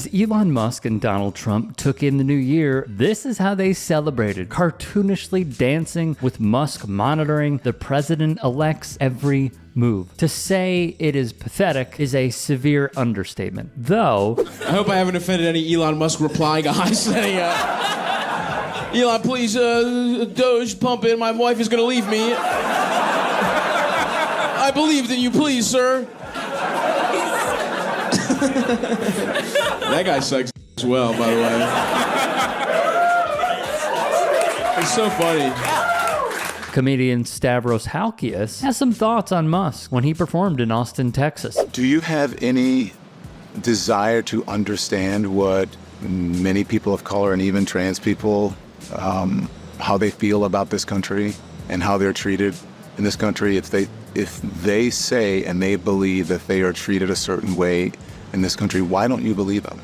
As Elon Musk and Donald Trump took in the new year, this is how they celebrated, cartoonishly dancing with Musk monitoring the president-elect's every move. To say it is pathetic is a severe understatement, though... I hope I haven't offended any Elon Musk reply guys saying, Elon, please, Doge, pump in, my wife is gonna leave me. I believed in you, please, sir. That guy sucks as well, by the way. It's so funny. Comedian Stavros Halkias has some thoughts on Musk when he performed in Austin, Texas. Do you have any desire to understand what many people of color and even trans people, how they feel about this country and how they're treated in this country? If they say and they believe that they are treated a certain way in this country, why don't you believe them?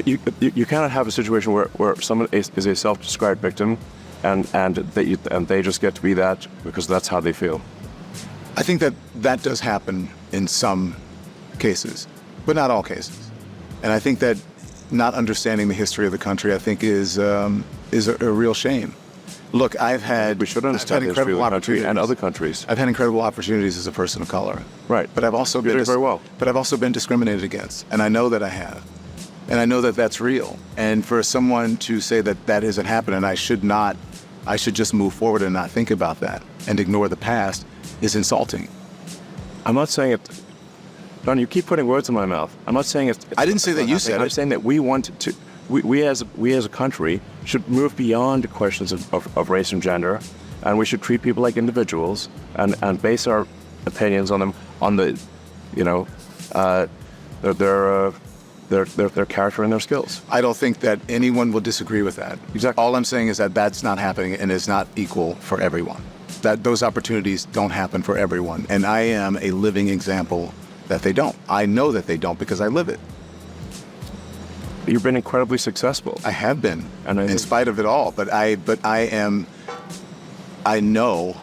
You cannot have a situation where someone is a self-described victim and they just get to be that because that's how they feel. I think that does happen in some cases, but not all cases. And I think that not understanding the history of the country, I think, is a real shame. Look, we should understand the history of the country and other countries. I've had incredible opportunities as a person of color. Right. But I've also been very well. But I've also been discriminated against, and I know that I have. And I know that that's real. And for someone to say that that isn't happening, I should just move forward and not think about that and ignore the past is insulting. I'm not saying it. Don, you keep putting words in my mouth. I'm not saying it. I didn't say that you said it. I'm saying that we want to. We as a country should move beyond questions of race and gender, and we should treat people like individuals and base our opinions on them on the, their character and their skills. I don't think that anyone will disagree with that. Exactly. All I'm saying is that that's not happening and is not equal for everyone. That those opportunities don't happen for everyone, and I am a living example that they don't. I know that they don't because I live it. You've been incredibly successful. I have been, in spite of it all. But I know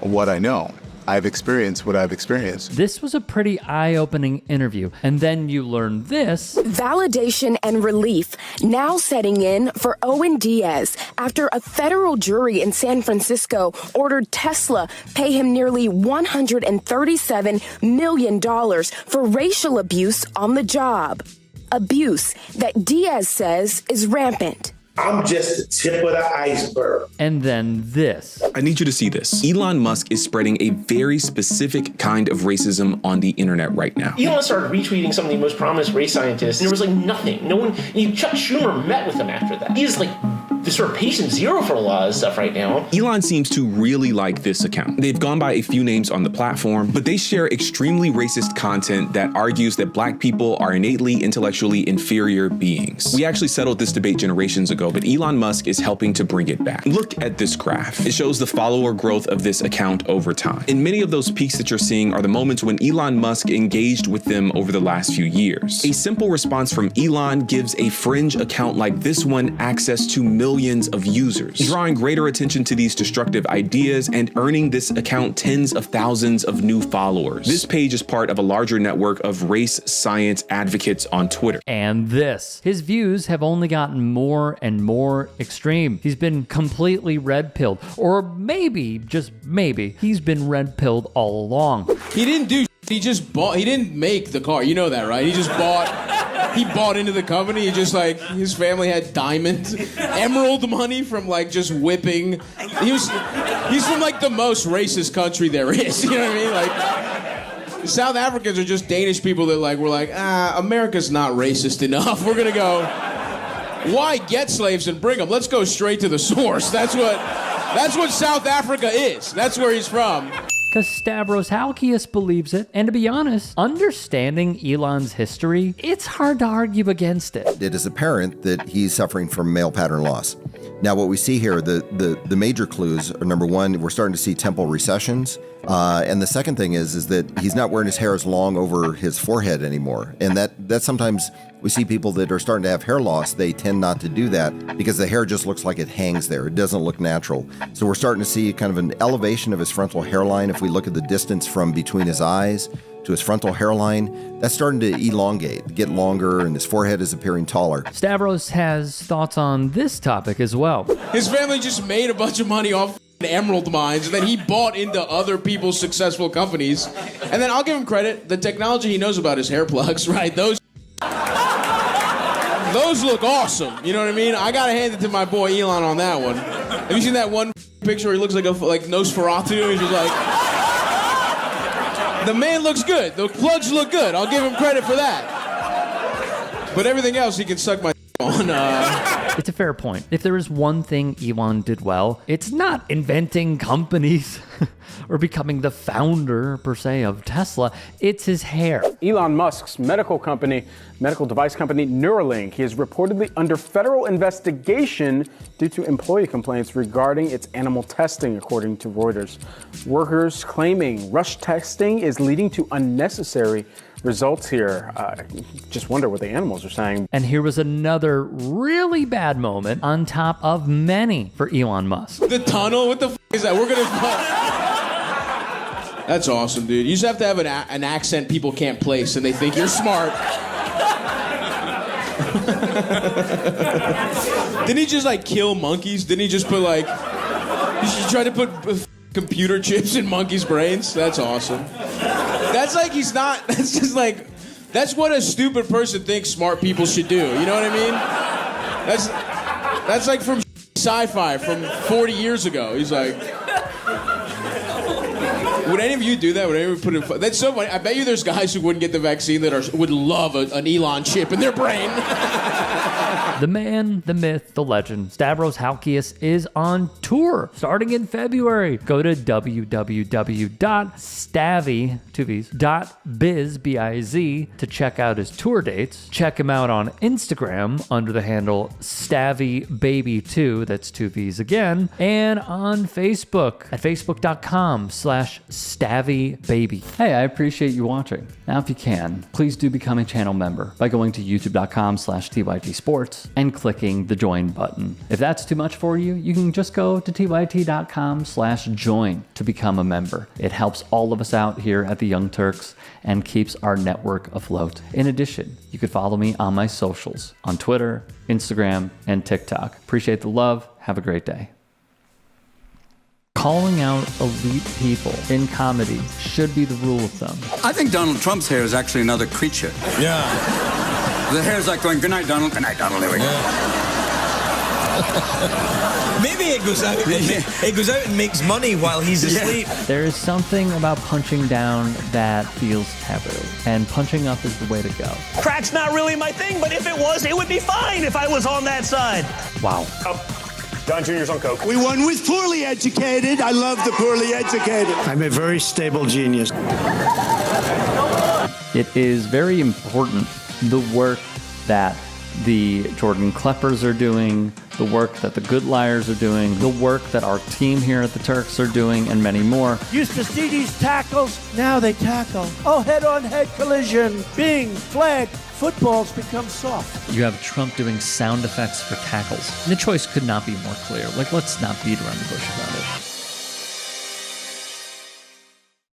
what I know. I've experienced what I've experienced. This was a pretty eye-opening interview. And then you learn this. Validation and relief now setting in for Owen Diaz after a federal jury in San Francisco ordered Tesla pay him nearly $137 million for racial abuse on the job. Abuse that Diaz says is rampant. I'm just the tip of the iceberg. And then this. I need you to see this. Elon Musk is spreading a very specific kind of racism on the internet right now. Elon started retweeting some of the most prominent race scientists, and there was like nothing. No one, Chuck Schumer met with him after that. He is like the sort of patient zero for a lot of stuff right now. Elon seems to really like this account. They've gone by a few names on the platform, but they share extremely racist content that argues that black people are innately intellectually inferior beings. We actually settled this debate generations ago, but Elon Musk is helping to bring it back. Look at this graph. It shows the follower growth of this account over time. And many of those peaks that you're seeing are the moments when Elon Musk engaged with them over the last few years. A simple response from Elon gives a fringe account like this one access to millions of users, drawing greater attention to these destructive ideas and earning this account tens of thousands of new followers. This page is part of a larger network of race science advocates on Twitter. And this. His views have only gotten more and more extreme. He's been completely red-pilled, or maybe, just maybe, he's been red-pilled all along. He didn't do he just bought, he didn't make the car, you know that, right? He bought into the company. He just like, his family had diamond, emerald money from like just whipping. He's from like the most racist country there is, you know what I mean? Like, South Africans are just Danish people that like, we're like, America's not racist enough. We're gonna go, why get slaves and bring them? Let's go straight to the source. That's what South Africa is. That's where he's from. Because Stavros Halkias believes it, and to be honest, understanding Elon's history, it's hard to argue against it. It is apparent that he's suffering from male pattern loss. Now, what we see here, the major clues are, number one, we're starting to see temple recessions. And the second thing is that he's not wearing his hair as long over his forehead anymore. And that sometimes we see people that are starting to have hair loss, they tend not to do that because the hair just looks like it hangs there. It doesn't look natural. So we're starting to see kind of an elevation of his frontal hairline if we look at the distance from between his eyes to his frontal hairline. That's starting to elongate, get longer, and his forehead is appearing taller. Stavros has thoughts on this topic as well. His family just made a bunch of money off emerald mines, and then he bought into other people's successful companies. And then I'll give him credit, the technology he knows about is hair plugs, right? Those look awesome, you know what I mean? I gotta hand it to my boy Elon on that one. Have you seen that one picture where he looks like Nosferatu? He's just like, the man looks good. The plugs look good. I'll give him credit for that. But everything else he can suck my on. It's a fair point. If there is one thing Elon did well, it's not inventing companies or becoming the founder, per se, of Tesla. It's his hair. Elon Musk's medical device company, Neuralink, he is reportedly under federal investigation due to employee complaints regarding its animal testing, according to Reuters. Workers claiming rush testing is leading to unnecessary results here. Just wonder what the animals are saying. And here was another really bad moment on top of many for Elon Musk. The tunnel? What the f*** is that? We're gonna... That's awesome, dude. You just have to have an accent people can't place and they think you're smart. Didn't he just, kill monkeys? Didn't he just put, he tried to put computer chips in monkeys' brains? That's awesome. That's he's not... That's just that's what a stupid person thinks smart people should do. You know what I mean? That's from sci-fi from 40 years ago. He's like... Would any of you do that? Would anyone put in... That's so funny. I bet you there's guys who wouldn't get the vaccine that would love an Elon chip in their brain. The man, the myth, the legend, Stavros Halkias is on tour starting in February. Go to www.stavy.biz, B-I-Z, to check out his tour dates. Check him out on Instagram under the handle StavyBaby2, that's 2 V's again, and on Facebook at facebook.com/StavyBaby. Hey, I appreciate you watching. Now, if you can, please do become a channel member by going to youtube.com/TYT Sports and clicking the join button. If that's too much for you, you can just go to tyt.com/join to become a member. It helps all of us out here at the Young Turks and keeps our network afloat. In addition, you could follow me on my socials on Twitter, Instagram, and TikTok. Appreciate the love. Have a great day. Calling out elite people in comedy should be the rule of thumb. I think Donald Trump's hair is actually another creature. Yeah. The hair's like going, good night, Donald. Good night, Donald. There we go. Maybe it goes out. It goes out and makes money while he's asleep. There is something about punching down that feels taboo, and punching up is the way to go. Crack's not really my thing, but if it was, it would be fine if I was on that side. Wow. Don Jr.'s on coke. We won with poorly educated. I love the poorly educated. I'm a very stable genius. It is very important, the work that the Jordan Kleppers are doing, the work that the Good Liars are doing, the work that our team here at the Turks are doing, and many more. Used to see these tackles, now they tackle. Oh, head-on-head collision. Bing, flag. Football's become soft. You have Trump doing sound effects for tackles. And the choice could not be more clear. Let's not beat around the bush about it.